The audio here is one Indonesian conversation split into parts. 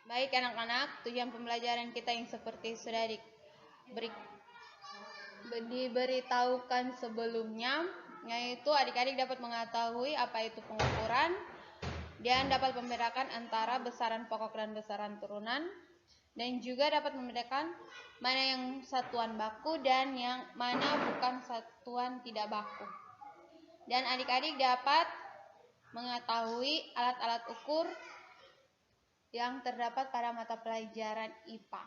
Baik anak-anak, tujuan pembelajaran kita yang seperti sudah diberitahukan sebelumnya, yaitu adik-adik dapat mengetahui apa itu pengukuran dan dapat membedakan antara besaran pokok dan besaran turunan, dan juga dapat membedakan mana yang satuan baku dan yang mana bukan satuan tidak baku. Dan adik-adik dapat mengetahui alat-alat ukur yang terdapat pada mata pelajaran IPA.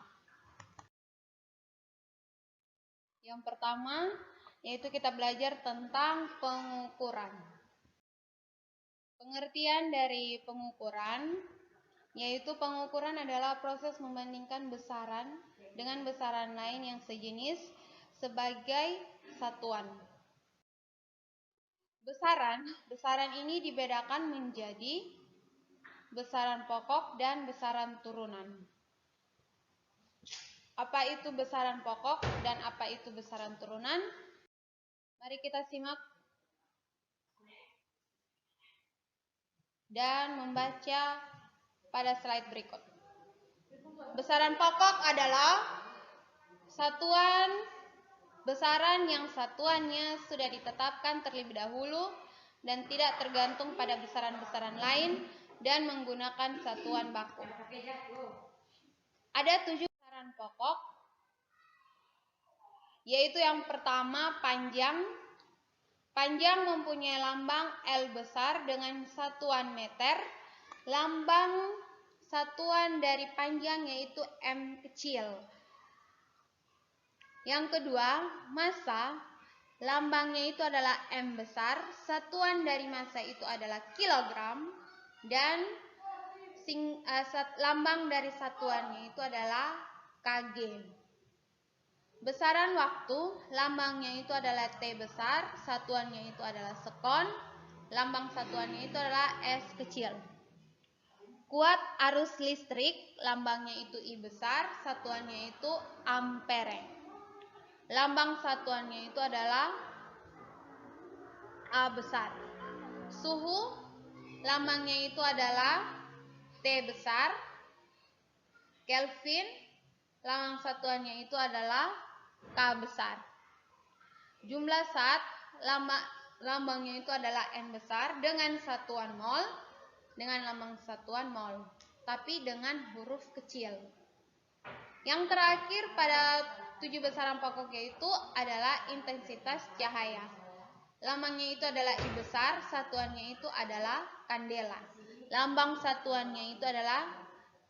Yang pertama, yaitu kita belajar tentang pengukuran. Pengertian dari pengukuran, yaitu pengukuran adalah proses membandingkan besaran dengan besaran lain yang sejenis sebagai satuan. Besaran ini dibedakan menjadi besaran pokok dan besaran turunan. Apa itu besaran pokok dan apa itu besaran turunan? Mari kita simak dan membaca pada slide berikut. Besaran pokok adalah besaran yang satuannya sudah ditetapkan terlebih dahulu dan tidak tergantung pada besaran-besaran lain dan menggunakan satuan baku. Ada 7 besaran pokok, yaitu yang pertama panjang. Panjang mempunyai lambang L besar dengan satuan meter. Lambang satuan dari panjang yaitu M kecil. Yang kedua, massa. Lambangnya itu adalah M besar. Satuan dari massa itu adalah kilogram. Dan lambang dari satuannya itu adalah kg. Besaran waktu, lambangnya itu adalah T besar, satuannya itu adalah sekon, lambang satuannya itu adalah S kecil. Kuat arus listrik, lambangnya itu I besar, satuannya itu ampere. Lambang satuannya itu adalah A besar. Suhu, lambangnya itu adalah T besar. Kelvin, lambang satuannya itu adalah K besar. Jumlah zat, lambangnya itu adalah N besar dengan satuan mol, dengan lambang satuan mol, tapi dengan huruf kecil. Yang terakhir pada 7 besaran pokok yaitu adalah intensitas cahaya. Lambangnya itu adalah I besar, satuannya itu adalah kandela. Lambang satuannya itu adalah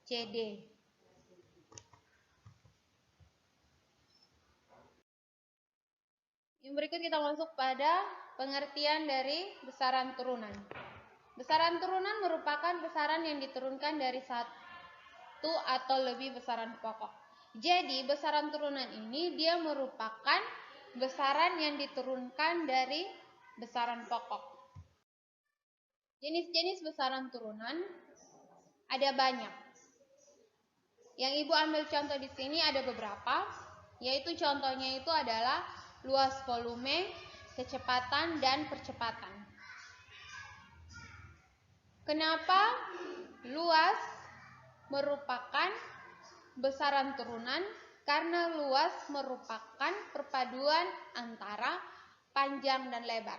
CD. Yang berikut kita masuk pada pengertian dari besaran turunan. Besaran turunan merupakan besaran yang diturunkan dari satu atau lebih besaran pokok. Jadi besaran turunan ini dia merupakan besaran yang diturunkan dari besaran pokok. Jenis-jenis besaran turunan ada banyak. Yang Ibu ambil contoh di sini ada beberapa, yaitu contohnya itu adalah luas volume, kecepatan, dan percepatan. Kenapa luas merupakan besaran turunan? Karena luas merupakan perpaduan antara panjang dan lebar.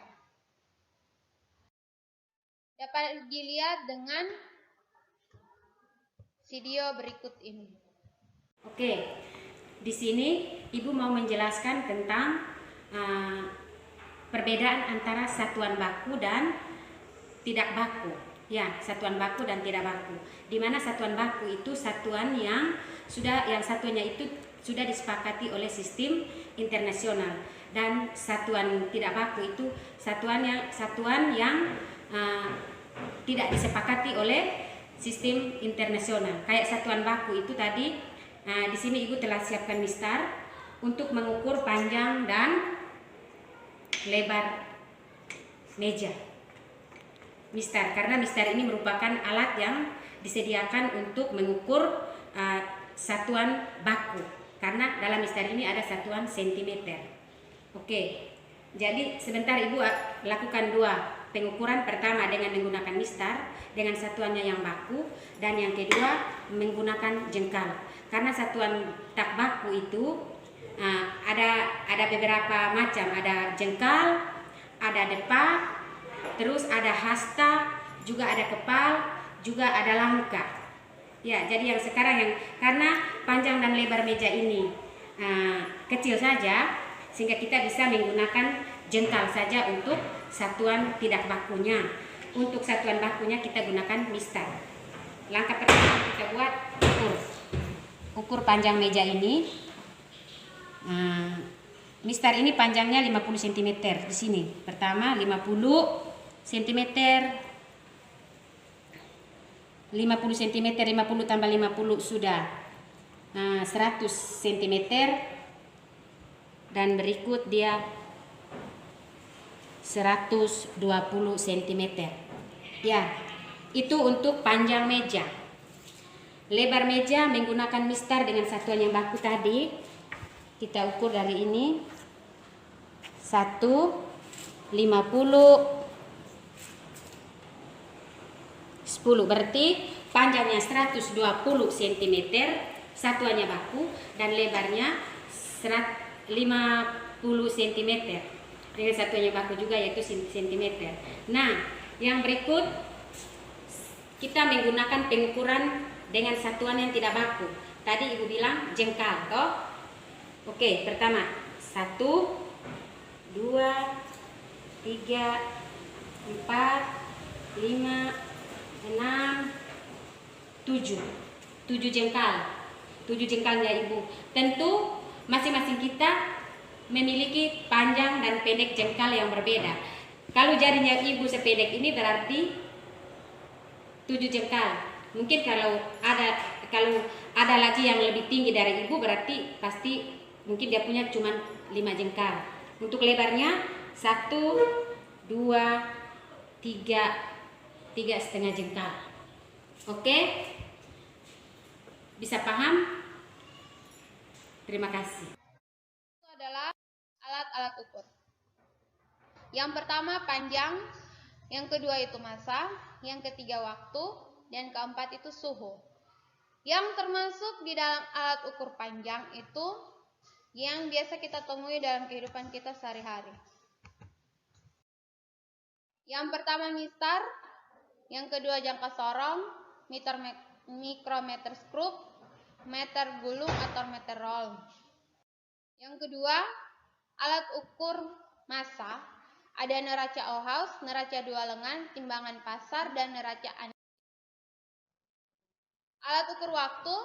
Dapat dilihat dengan video berikut ini. Oke, di sini Ibu mau menjelaskan tentang perbedaan antara satuan baku dan tidak baku. Ya, satuan baku dan tidak baku. Di mana satuan baku itu satuan yang satuannya itu sudah disepakati oleh sistem internasional, dan satuan tidak baku itu satuan yang tidak disepakati oleh sistem internasional. Kayak satuan baku itu tadi, di sini Ibu telah siapkan mistar untuk mengukur panjang dan lebar meja. Mistar, karena mistar ini merupakan alat yang disediakan untuk mengukur satuan baku, karena dalam mistar ini ada satuan sentimeter. Oke, jadi sebentar Ibu lakukan dua pengukuran pertama dengan menggunakan mistar dengan satuannya yang baku, dan yang kedua menggunakan jengkal. Karena satuan tak baku itu ada beberapa macam, ada jengkal, ada depa, terus ada hasta, juga ada kepal, juga ada langka. Ya, jadi yang sekarang karena panjang dan lebar meja ini kecil saja, sehingga kita bisa menggunakan jengkal saja untuk satuan tidak bakunya. Untuk satuan bakunya kita gunakan mistar. Langkah pertama kita buat ukur panjang meja ini. Mistar ini panjangnya 50 cm di sini. Pertama 50 cm, 50 cm, 50 tambah 50 sudah 100 cm, dan berikut dia 120 cm. Ya, itu untuk panjang meja. Lebar meja menggunakan mistar dengan satuan yang baku tadi. Kita ukur dari ini 1, 50, 10, berarti panjangnya 120 cm, satuannya baku, dan lebarnya 50 cm dengan satuannya baku juga, yaitu cm. Nah, yang berikut kita menggunakan pengukuran dengan satuan yang tidak baku. Tadi ibu bilang jengkal, toh? Oke, pertama 1, 2, 3, 4, 5, 6, 7 jengkal. 7 jengkalnya ibu. Tentu masing-masing kita memiliki panjang dan pendek jengkal yang berbeda. Kalau jarinya ibu sependek ini berarti 7 jengkal. Mungkin kalau ada lagi yang lebih tinggi dari ibu, berarti pasti mungkin dia punya cuma 5 jengkal. Untuk lebarnya 1, 2, 3 setengah jengkal. Oke? Bisa paham? Terima kasih. Itu adalah alat-alat ukur. Yang pertama panjang, yang kedua itu massa, yang ketiga waktu, dan keempat itu suhu. Yang termasuk di dalam alat ukur panjang itu yang biasa kita temui dalam kehidupan kita sehari-hari. Yang pertama mistar, yang kedua jangka sorong, mikrometer skrup, meter gulung atau meter roll. Yang kedua, alat ukur massa, ada neraca Ohaus, neraca dua lengan, timbangan pasar, dan neraca aneh. Alat ukur waktu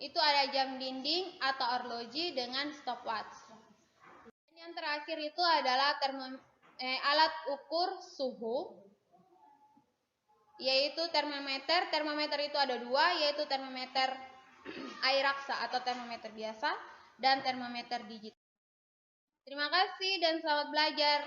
itu ada jam dinding atau arloji dengan stopwatch. Dan yang terakhir itu adalah alat ukur suhu, yaitu termometer. Termometer itu ada dua, yaitu termometer air raksa atau termometer biasa dan termometer digital. Terima kasih dan selamat belajar.